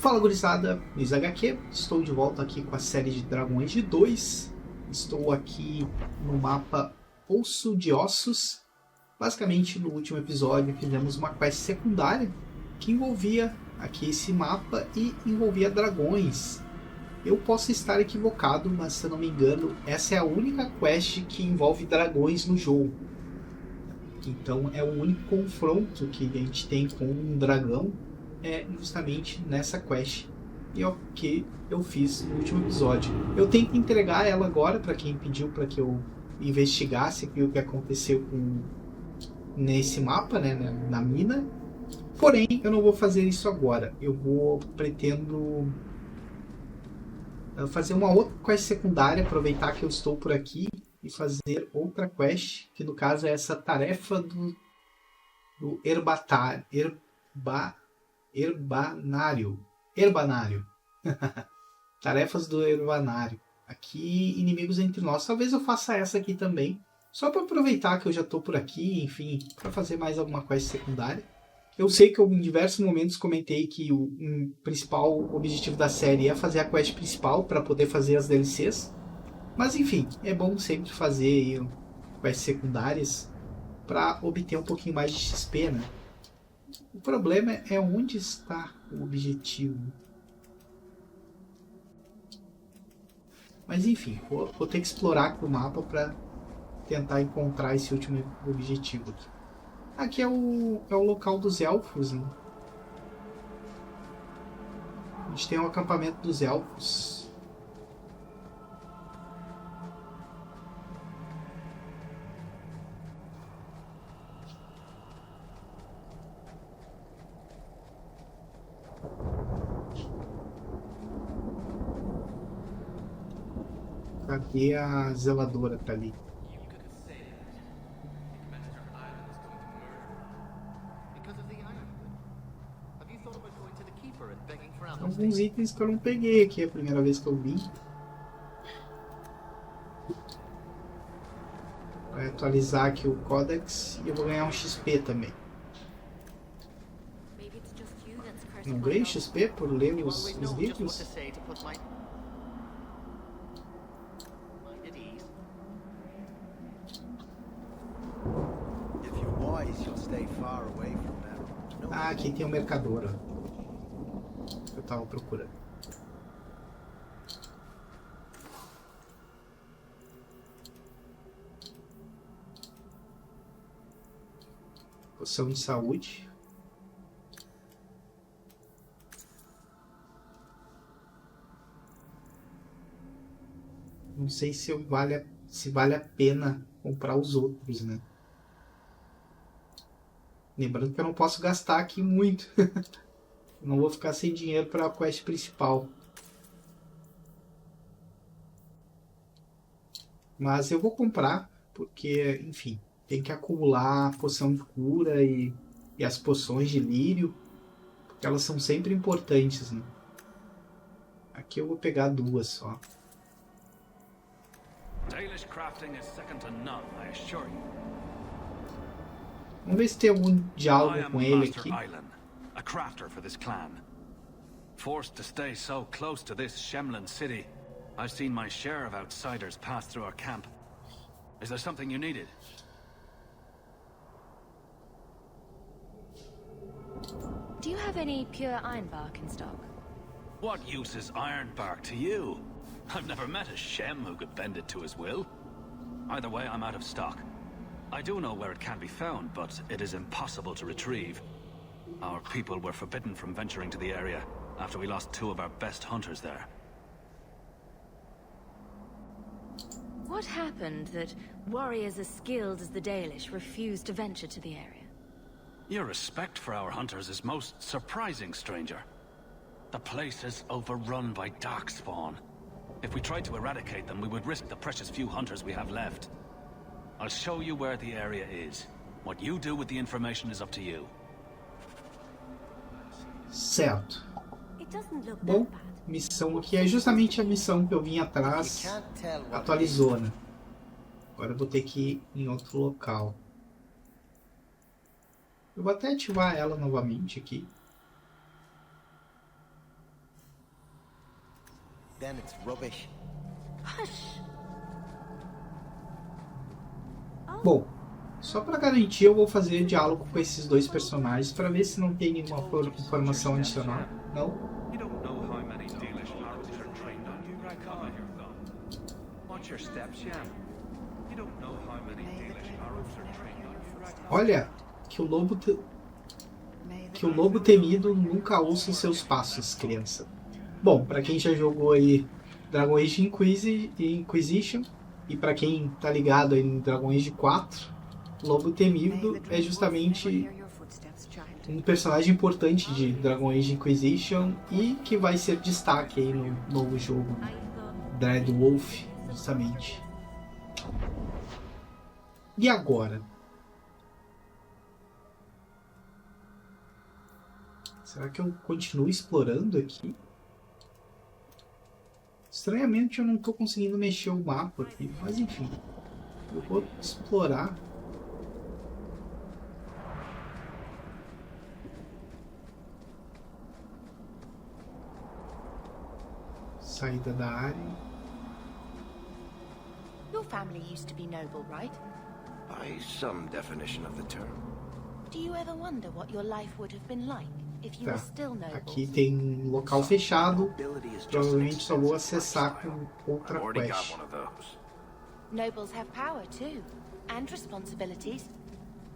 Fala gurizada, Luiz HQ, estou de volta aqui com a série de Dragões de 2. Estou aqui no mapa Poço de Ossos. Basicamente, no último episódio fizemos uma quest secundária que envolvia aqui esse mapa e envolvia dragões. Eu posso estar equivocado, mas se eu não me engano, essa é a única quest que envolve dragões no jogo. Então é o único confronto que a gente tem com um dragão, é justamente nessa quest. E é o que eu fiz no último episódio. Eu tento entregar ela agora para quem pediu para que eu investigasse o que aconteceu nesse mapa, né, na mina. Porém, eu não vou fazer isso agora. Pretendo fazer uma outra quest secundária, aproveitar que eu estou por aqui e fazer outra quest, que no caso é essa tarefa do Herbanário. Tarefas do Herbanário. Aqui, inimigos entre nós. Talvez eu faça essa aqui também, só para aproveitar que eu já estou por aqui, enfim, para fazer mais alguma quest secundária. Eu sei que eu em diversos momentos comentei que o principal objetivo da série é fazer a quest principal para poder fazer as DLCs. Mas enfim, é bom sempre fazer quests secundárias para obter um pouquinho mais de XP, né? O problema é onde está o objetivo. Mas enfim, vou ter que explorar aqui o mapa para tentar encontrar esse último objetivo aqui. Aqui é o local dos elfos, né? A gente tem o acampamento dos elfos. Cadê a zeladora? Tá ali. Alguns itens que eu não peguei aqui, é a primeira vez que eu vi. Vai atualizar aqui o Codex e eu vou ganhar um XP também. Não ganhei XP por ler os livros? Ah, aqui tem um mercador, ó. Eu tava procurando. Poção de saúde. Não sei se vale a pena comprar os outros, né? Lembrando que eu não posso gastar aqui muito. Não vou ficar sem dinheiro para a quest principal. Mas eu vou comprar, porque, enfim, tem que acumular a poção de cura e as poções de lírio, porque elas são sempre importantes, né? Aqui eu vou pegar duas só. Vamos ver se tem algum diálogo com ele aqui. A crafter for this clan. Forced to stay so close to this Shemlin city, I've seen my share of outsiders pass through our camp. Is there something you needed? Do you have any pure ironbark in stock? What use is ironbark to you? I've never met a Shem who could bend it to his will. Either way, I'm out of stock. I do know where it can be found, but it is impossible to retrieve. Our people were forbidden from venturing to the area after we lost 2 of our best hunters there. What happened that warriors as skilled as the Dalish refused to venture to the area? Your respect for our hunters is most surprising, stranger. The place is overrun by darkspawn. If we tried to eradicate them, we would risk the precious few hunters we have left. I'll show you where the area is. What you do with the information is up to you. Certo. Bom, missão aqui é justamente a missão que eu vim atrás. Atualizou, né? Agora eu vou ter que ir em outro local. Eu vou até ativar ela novamente aqui. then it's rubbish. Hush. Bom, só para garantir eu vou fazer diálogo com esses dois personagens para ver se não tem nenhuma informação adicional. Não? You don't know how many Dalish arrows are trained on you, Raikkonen. Watch your steps, Shem. You don't know how many Dalish arrows are trained on you, Raikkonen. Olha, que o lobo temido nunca ouça os seus passos, criança. Bom, para quem já jogou aí Dragon Age Inquisition e para quem tá ligado aí em Dragon Age 4, Lobo Temido é justamente um personagem importante de Dragon Age Inquisition e que vai ser destaque aí no novo jogo Dreadwolf, justamente. E agora? Será que eu continuo explorando aqui? Estranhamente eu não estou conseguindo mexer o mapa aqui, mas enfim. Eu vou explorar. Saída da área. Your family used to be noble, right? By some definition of the term. Do you ever wonder what your life would have been like if you were still noble? Aqui tem um local fechado. Provavelmente só vou acessar com outra quest. Nobles have power too, and responsibilities.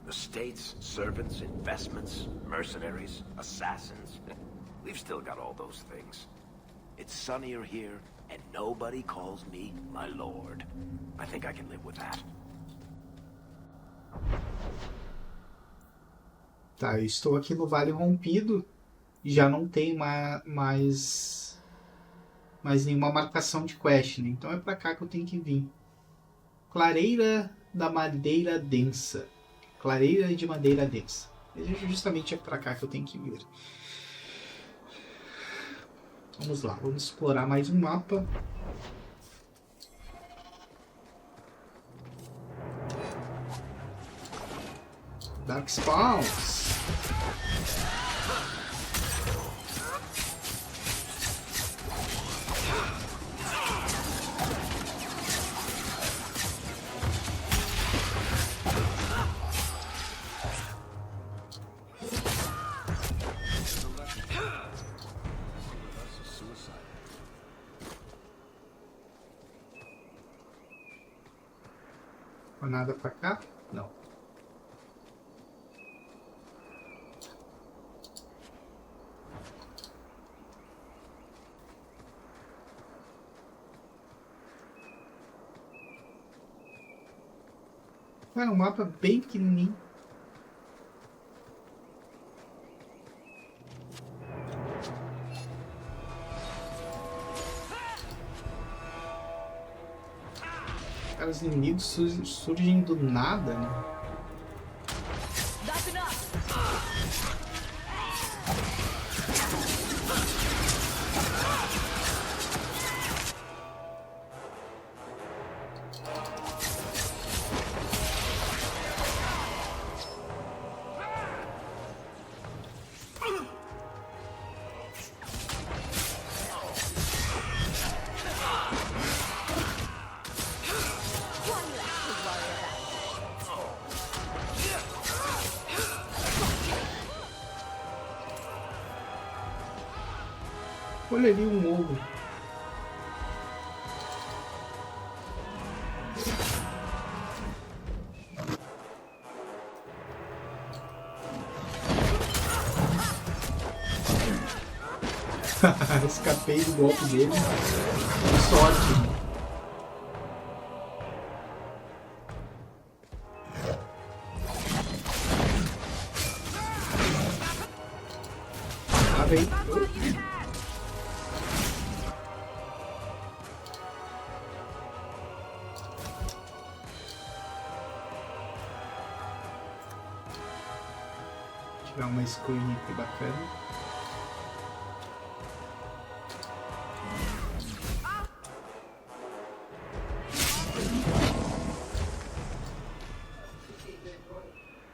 Estates, servants, investments, mercenaries, assassins. We've still got all those things. It's sunnier here, and nobody calls me my lord. I think I can live with that. Tá, eu estou aqui no Vale Rompido e já não tem mais nenhuma marcação de quest, né? Então é pra cá que eu tenho que vir. Clareira da Madeira Densa. Clareira de Madeira Densa. Justamente é pra cá que eu tenho que vir. Vamos lá, vamos explorar mais um mapa. Dark Spawns. Nada pra cá? Não. É um mapa bem pequenininho. Os inimigos surgem do nada, né? Olha ali um ovo. Escapei do golpe dele. Sorte. Ah, vem. Tirar uma screen aqui bacana.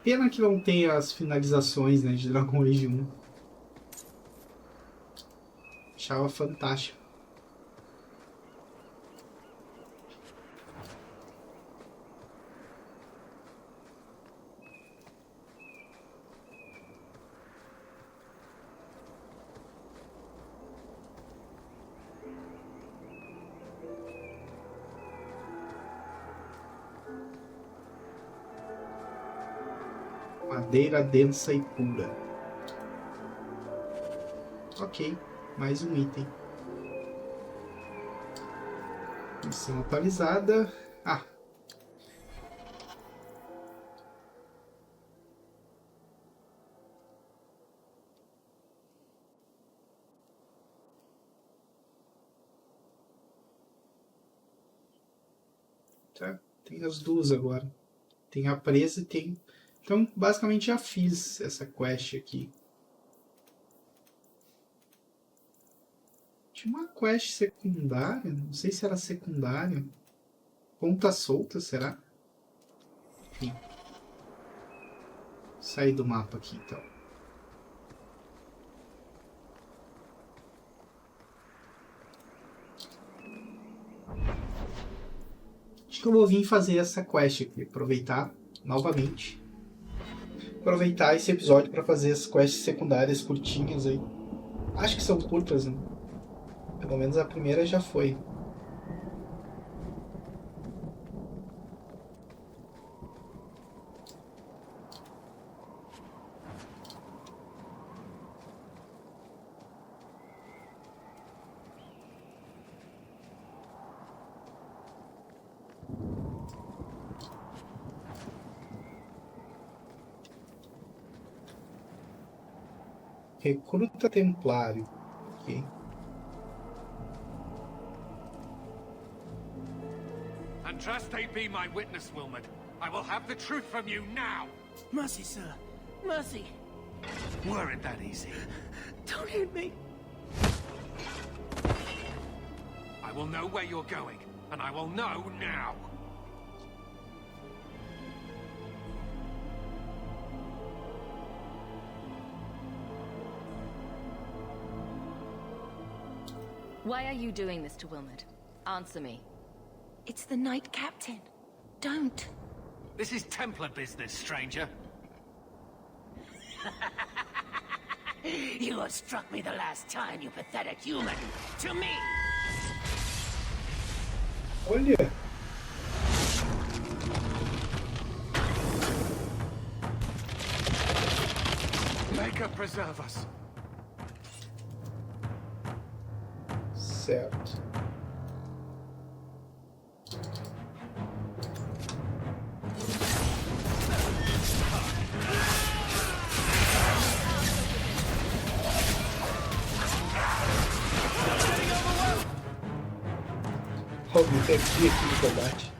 Pena que não tem as finalizações, né, de Dragon Age 1. Achava fantástico. Madeira densa e pura. Ok, mais um item. Missão atualizada. Ah. Tá, tem as duas agora. Tem a presa e tem... Então, basicamente, já fiz essa quest aqui. Tinha uma quest secundária. Não sei se era secundária. Ponta solta, será? Enfim. Sair do mapa aqui, então. Acho que eu vou vir fazer essa quest aqui. Aproveitar novamente. Aproveitar esse episódio para fazer as quests secundárias curtinhas aí. Acho que são curtas, né? Pelo menos a primeira já foi. Recruta Templário. Ok. And trust they be my witness, Wilmot. I will have the truth from you now. Mercy, sir. Mercy. Weren't that easy? Don't hit me. I will know where you're going, and I will know now. Why are you doing this to Wilmot? Answer me. It's the Knight Captain. Don't. This is Templar business, stranger. You have struck me the last time, you pathetic human. To me! Olha! Maker preserve us. Certo. Olha o aqui no combate.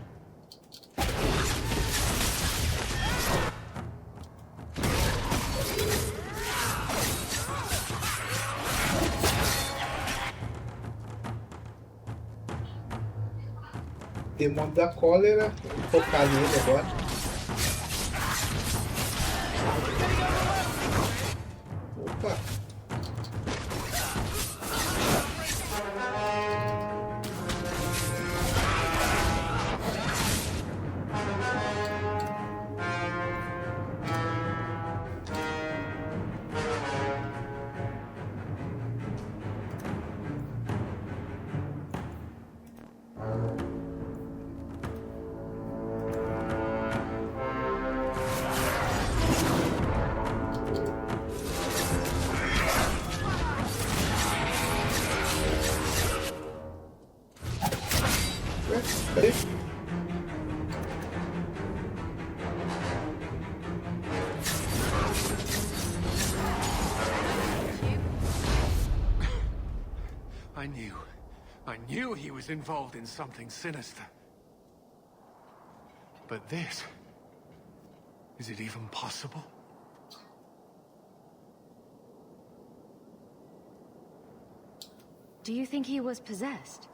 Demônio da cólera, vou focar nele agora. Opa! I knew he was involved in something sinister. But this... is it even possible? Do you think he was possessed?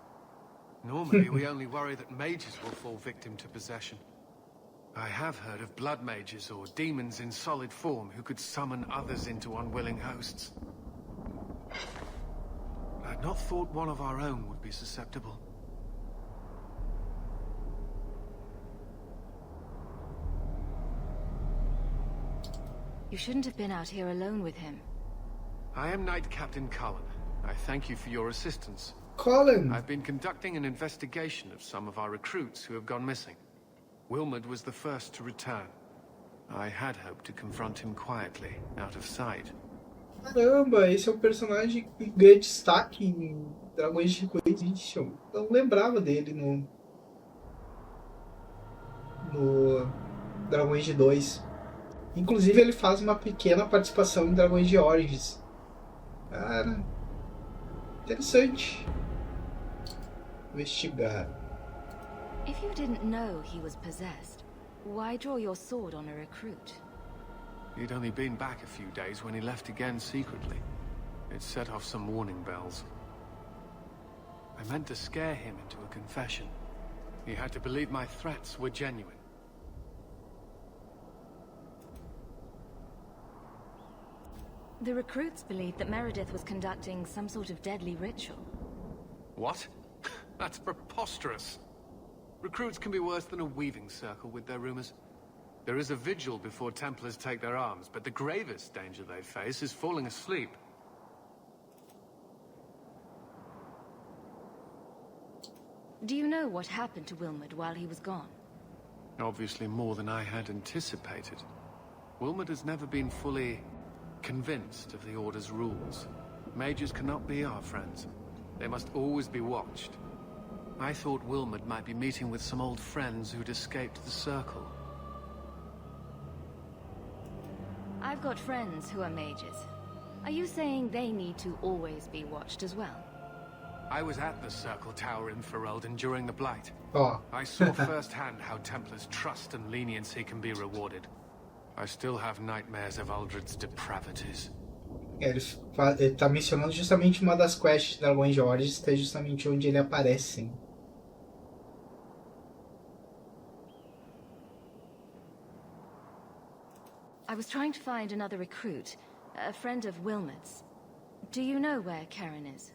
Normally, we only worry that mages will fall victim to possession. I have heard of blood mages or demons in solid form who could summon others into unwilling hosts. I'd not thought one of our own would be susceptible. You shouldn't have been out here alone with him. I am Knight Captain Cullen. I thank you for your assistance. Colin! I've been conducting an investigation of some of our recruits who have gone missing. Wilmot was the first to return. I had hoped to confront him quietly, out of sight. Caramba, esse é o personagem que ganha destaque em Dragões de Inquisition. Eu não lembrava dele no Dragões de 2. Inclusive ele faz uma pequena participação em Dragões de Origins. Cara, interessante. Investigar. If you didn't know he was possessed, why draw your sword on a recruit? He'd only been back a few days when he left again secretly. It set off some warning bells. I meant to scare him into a confession. He had to believe my threats were genuine. The recruits believed that Meredith was conducting some sort of deadly ritual. What? That's preposterous. Recruits can be worse than a weaving circle with their rumors. There is a vigil before Templars take their arms, but the gravest danger they face is falling asleep. Do you know what happened to Wilmot while he was gone? Obviously more than I had anticipated. Wilmot has never been fully convinced of the Order's rules. Mages cannot be our friends. They must always be watched. I thought Wilmot might be meeting with some old friends who'd escaped the Circle. I've got friends who are mages. Are you saying they need to always be watched as well? I was at the Circle Tower in Ferelden during the Blight. Ó, I saw firsthand how Templars' trust and leniency can be rewarded. I still have nightmares of Uldred's depravities. ele tá mencionando justamente uma das quests de Dragões de Origins, que é justamente onde ele aparece. I was trying to find another recruit, a friend of Wilmot's. Do you know where Karen is?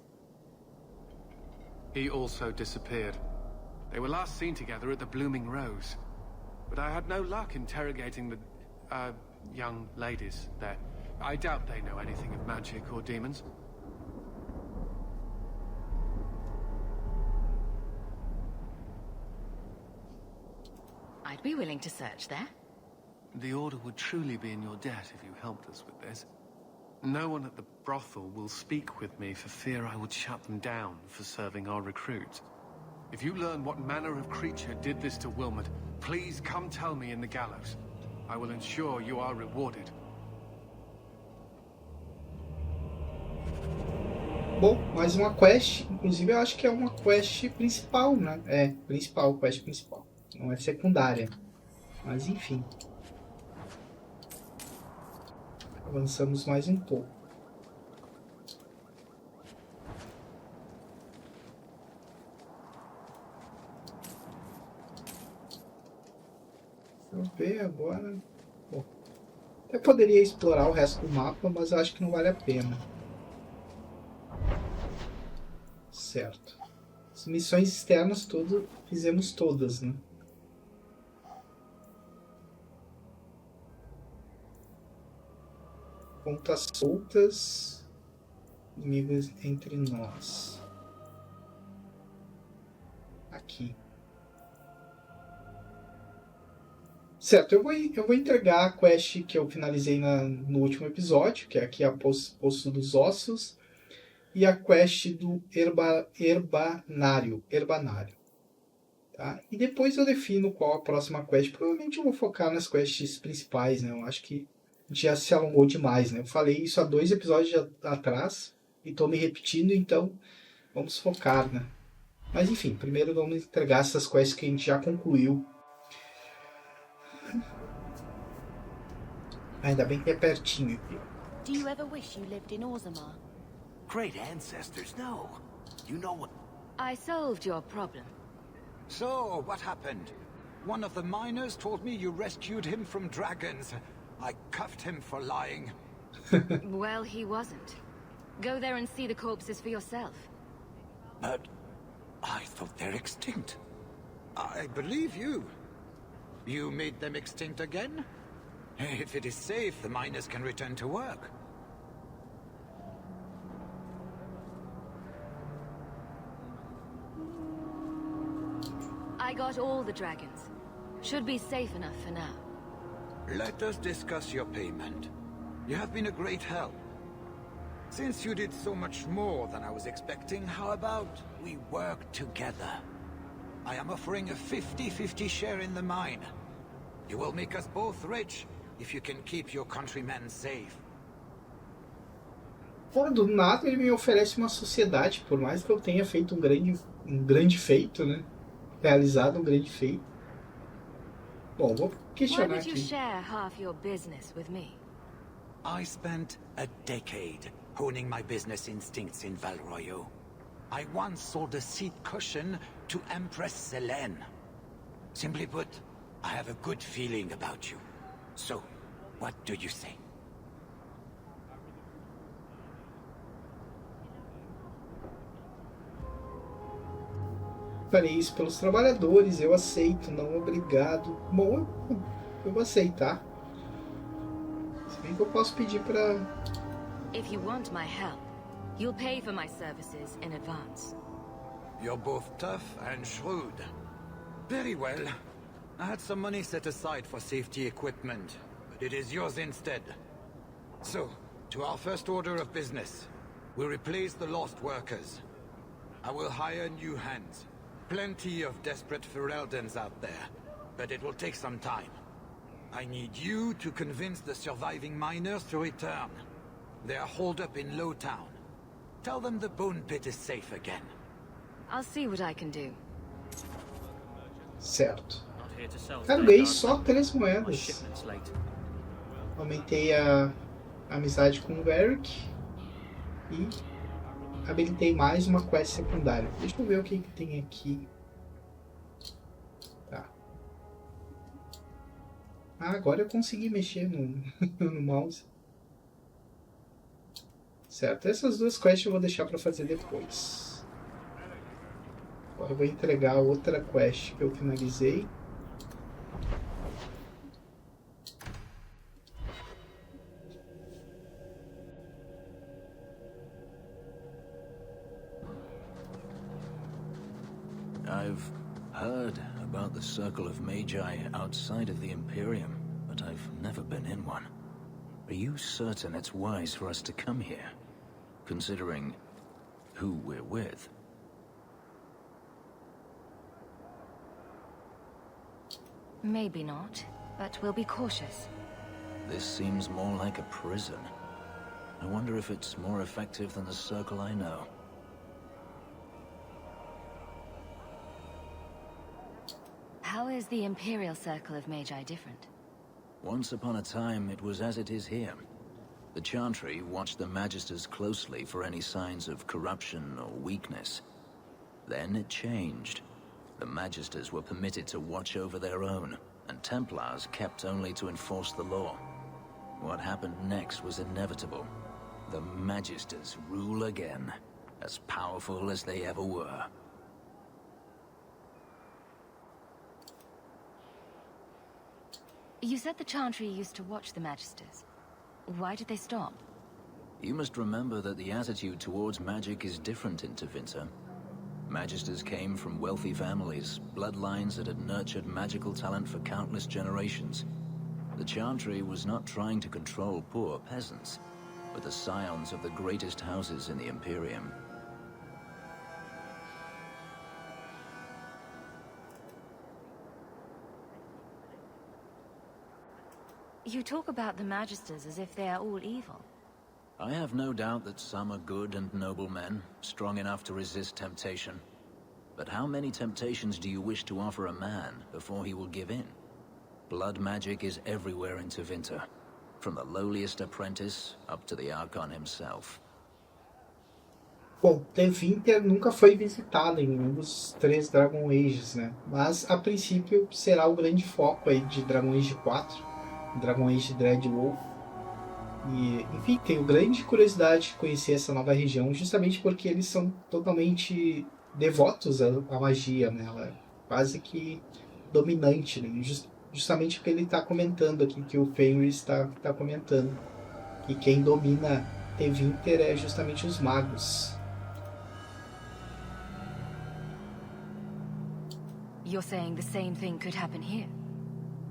He also disappeared. They were last seen together at the Blooming Rose. But I had no luck interrogating the, young ladies there. I doubt they know anything of magic or demons. I'd be willing to search there. The Order would truly be in your debt if you helped us with this. No one at the brothel will speak with me for fear I would shut them down for serving our recruits. If you learn what manner of creature did this to Wilmot, please come tell me in the gallows. I will ensure you are rewarded. Bom, mais uma quest. Inclusive eu acho que é uma quest principal, né? É, principal, quest principal. Não é secundária. Mas enfim. Avançamos mais um pouco. Deixa eu ver agora. Bom, eu poderia explorar o resto do mapa, mas eu acho que não vale a pena. Certo. As missões externas fizemos todas, né? Pontas soltas. Inimigos entre nós. Aqui. Certo, eu vou entregar a quest que eu finalizei no último episódio, que é aqui a Poço dos Ossos, e a quest do Herbanário. Tá? E depois eu defino qual a próxima quest. Provavelmente eu vou focar nas quests principais, né? Eu acho que a gente já se alongou demais, né? Eu falei isso há 2 episódios atrás e estou me repetindo, então vamos focar, né? Mas enfim, primeiro vamos entregar essas quests que a gente já concluiu. Ainda bem que é pertinho aqui. Do you ever wish you lived in Orzammar? Great ancestors, no. You know what? I solved your problem. So, what happened? One of the miners told me you rescued him from dragons. I cuffed him for lying. Well, he wasn't. Go there and see the corpses for yourself. But I thought they're extinct. I believe you. You made them extinct again? If it is safe, the miners can return to work. I got all the dragons. Should be safe enough for now. let us discuss your payment. You have been a great help. Since you did so much more than I was expecting, how about we work together? I am offering a 50-50 share in the mine. You will make us both rich if you can keep your countrymen safe. Fora do nada, ele me oferece uma sociedade, por mais que eu tenha feito um grande feito, né? Realizado um grande feito. Bom, vou questionar aqui. I spent a decade honing my business instincts in Val Royaux. I once sold a seat cushion to Empress Selene. Simply put, I have a good feeling about you. So, what do you say? Farei isso pelos trabalhadores, eu aceito, não obrigado. Bom, eu vou aceitar. Se bem que eu posso pedir para... If you want my help, you'll pay for my services in advance. You're both tough and shrewd. Very well. I had some money set aside for safety equipment, but it is yours instead. So, to our first order of business, we replace the lost workers. I will hire new hands. Plenty of desperate Ferelden's out there, but it will take some time. I need you to convince the surviving miners to return. They are holed up in Lowtown. Tell them the bone pit is safe again. I'll see what I can do. Certo. Cara, ganhei só 3 moedas. Aumentei a amizade com o Eric e habilitei mais uma quest secundária. Deixa eu ver o que tem aqui. Tá. Ah, agora eu consegui mexer no mouse. Certo, essas 2 quests eu vou deixar para fazer depois. Agora eu vou entregar outra quest que eu finalizei. I've heard about the Circle of Magi outside of the Imperium, but I've never been in one. Are you certain it's wise for us to come here, considering who we're with? Maybe not, but we'll be cautious. This seems more like a prison. I wonder if it's more effective than the Circle I know. How is the Imperial Circle of Magi different? Once upon a time, it was as it is here. The Chantry watched the Magisters closely for any signs of corruption or weakness. Then it changed. The Magisters were permitted to watch over their own, and Templars kept only to enforce the law. What happened next was inevitable. The Magisters rule again, as powerful as they ever were. You said the Chantry used to watch the Magisters. Why did they stop? You must remember that the attitude towards magic is different in Tevinter. Magisters came from wealthy families, bloodlines that had nurtured magical talent for countless generations. The Chantry was not trying to control poor peasants, but the scions of the greatest houses in the Imperium. You talk about the Magisters as if they are all evil. I have no doubt that some are good and noble men, strong enough to resist temptation. But how many temptations do you wish to offer a man before he will give in? Blood magic is everywhere in Tevinter, from the lowliest apprentice up to the Archon himself. Bom, Tevinter nunca foi visitada em nenhum dos 3 Dragon Ages, né? Mas, a princípio, será o grande foco aí de Dragon Age 4. Dragon Age Dreadwolf. E, enfim, tenho grande curiosidade de conhecer essa nova região, justamente porque eles são totalmente devotos à magia, né? Ela é quase que dominante, né? Justamente o que ele está comentando aqui, que o Fenris está comentando. E quem domina Tevinter é justamente os magos. You're saying the same thing could happen here?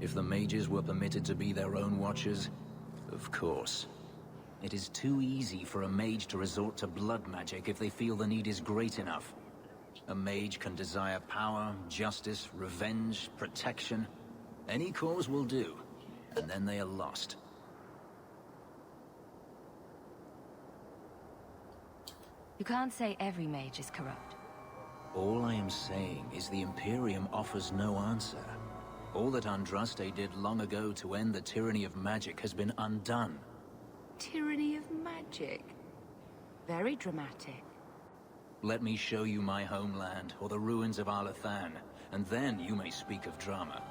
If the mages were permitted to be their own watchers, of course. It is too easy for a mage to resort to blood magic if they feel the need is great enough. A mage can desire power, justice, revenge, protection. Any cause will do, and then they are lost. You can't say every mage is corrupt. All I am saying is the Imperium offers no answer. All that Andraste did long ago to end the tyranny of magic has been undone. Tyranny of magic. Very dramatic. Let me show you my homeland, or the ruins of Arlathan, and then you may speak of drama.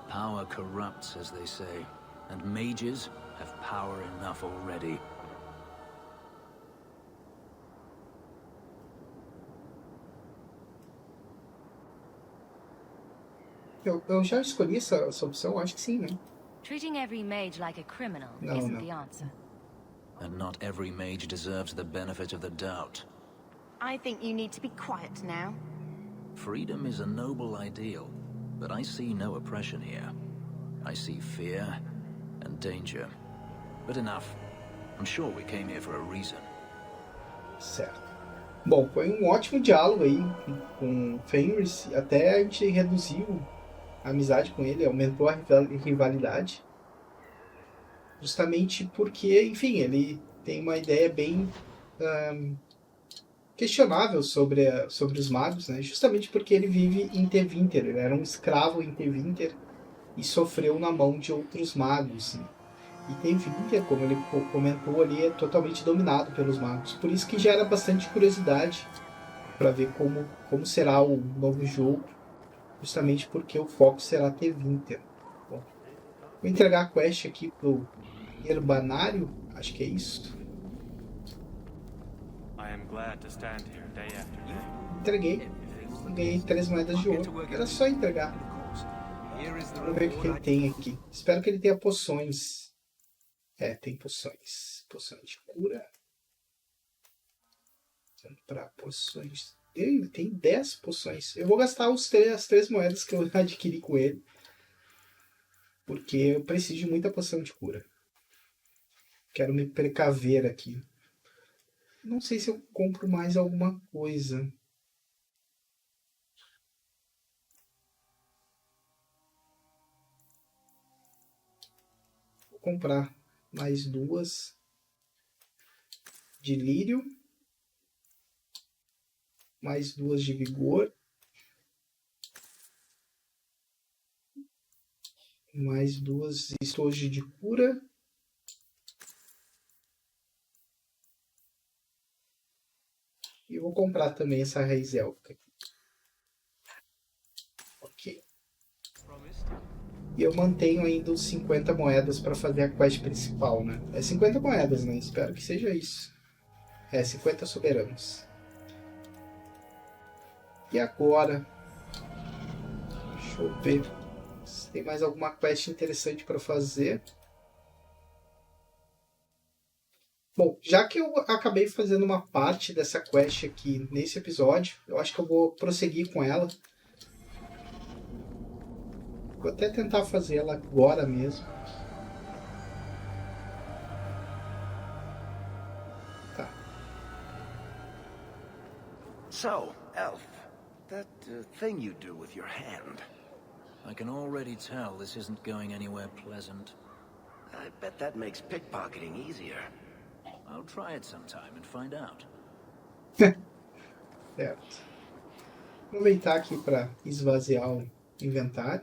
Power corrupts, as they say, and mages have power enough already. Eu já escolhi essa opção, acho que sim, né? Treating every mage like a criminal No, isn't no. the answer. And not every mage deserves the benefit of the doubt. I think you need to be quiet now. Freedom is a noble ideal, but I see no oppression here. I see fear and danger. But enough. I'm sure we came here for a reason. Certo. Bom, foi um ótimo diálogo aí com Fenris. Até a gente reduziu a amizade com ele, aumentou a rivalidade. Justamente porque, enfim, ele tem uma ideia bem questionável sobre os magos, né? Justamente porque ele vive em Tevinter, ele era um escravo em Tevinter e sofreu na mão de outros magos. E Tevinter, como ele comentou ali, é totalmente dominado pelos magos. Por isso que gera bastante curiosidade para ver como será o novo jogo, justamente porque o foco será Tevinter. Bom, vou entregar a quest aqui pro Herbanário, acho que é isso. Entreguei. Ganhei 3 moedas de ouro. Era só entregar. Vamos ver o que ele tem aqui. Espero que ele tenha poções. Tem poções. Poção de cura. Para poções. Ele tem 10 poções. Eu vou gastar as 3 moedas que eu adquiri com ele. Porque eu preciso de muita poção de cura. Quero me precaver aqui. Não sei se eu compro mais alguma coisa. Vou comprar mais 2 de lírio. Mais 2 de vigor. Mais 2 estojos de cura. E eu vou comprar também essa raiz élfica. Ok. E eu mantenho ainda os 50 moedas para fazer a quest principal, né? É 50 moedas, né? Espero que seja isso. 50 soberanos. E agora? Deixa eu ver se tem mais alguma quest interessante para fazer. Bom, já que eu acabei fazendo uma parte dessa quest aqui nesse episódio, eu acho que eu vou prosseguir com ela. Vou até tentar fazer ela agora mesmo. Tá. So, Elf, that thing you do with your hand. I can already tell this isn't going anywhere pleasant. I bet that makes pickpocketing easier. I'll try it sometime and find out. Certo. Aproveitar aqui para esvaziar o inventário.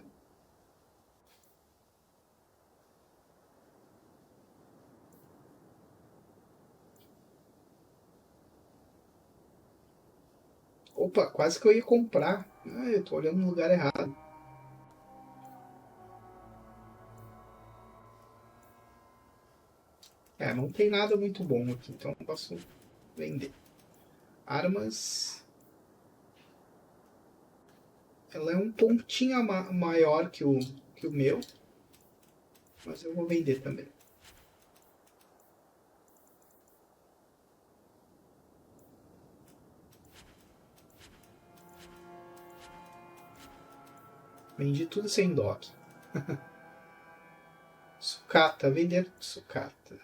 Opa, quase que eu ia comprar. Eu tô olhando no lugar errado. Não tem nada muito bom aqui, então eu posso vender. Armas. Ela é um pontinho maior que o meu. Mas eu vou vender também. Vendi tudo sem dock. sucata, vender sucata.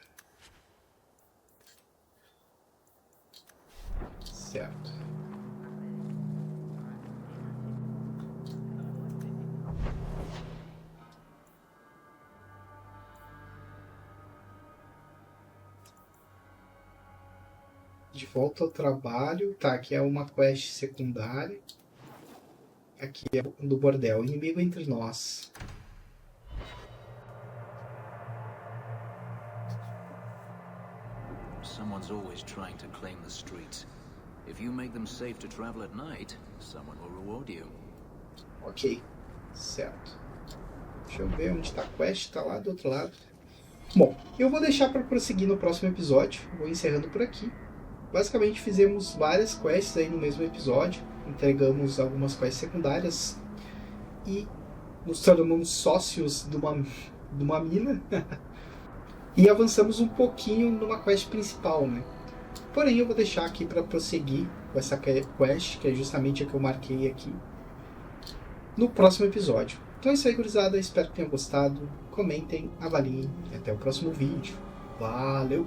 Certo. De volta ao trabalho. Tá, aqui é uma quest secundária. Aqui é do bordel. Inimigo entre nós. Someone's always trying to claim the streets. If you make them safe to travel at night, someone will reward you. Ok, certo. Deixa eu ver onde está a quest. Está lá do outro lado. Bom, eu vou deixar para prosseguir no próximo episódio. Vou encerrando por aqui. Basicamente fizemos várias quests aí no mesmo episódio. Entregamos algumas quests secundárias. E nos tornamos sócios de uma mina. E avançamos um pouquinho numa quest principal, né? Porém, eu vou deixar aqui para prosseguir com essa quest, que é justamente a que eu marquei aqui, no próximo episódio. Então é isso aí, gurizada. Espero que tenham gostado. Comentem, avaliem e até o próximo vídeo. Valeu!